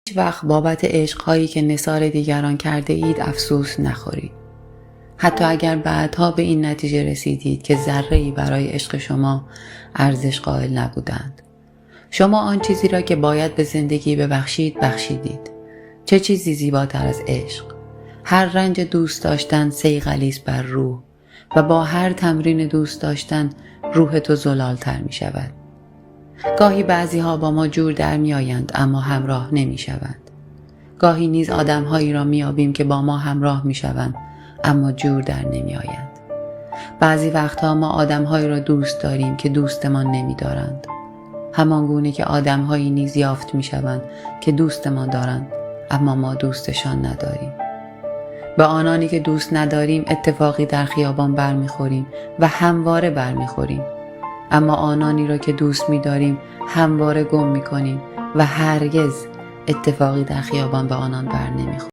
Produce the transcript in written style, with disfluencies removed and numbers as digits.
هیچ وقت بابت عشق‌هایی که نثار دیگران کرده اید افسوس نخورید. حتی اگر بعدها به این نتیجه رسیدید که ذره‌ای برای عشق شما ارزش قائل نبودند. شما آن چیزی را که باید به زندگی ببخشید بخشیدید. چه چیزی زیباتر از عشق؟ هر رنج دوست داشتن صیقلی است بر روح و با هر تمرین دوست داشتن روح تو زلالتر می شود. گاهی بعضی ها با ما جور در می آیند اما همراه نمی شوند. گاهی نیز آدم هایی را می آبیم که با ما همراه می شوند اما جور در نمی آیند. بعضی وقتها ما آدم هایی را دوست داریم که دوستمان نمی دارند. همان گونه که آدم هایی نیز یافت می شوند که دوستمان دارند اما ما دوستشان نداریم. به آنانی که دوست نداریم اتفاقی در خیابان برمیخوریم و همواره برمیخوریم. اما آنانی را که دوست می‌داریم همواره گم می‌کنیم و هرگز اتفاقی در خیابان به آنان بر نمی‌خوریم.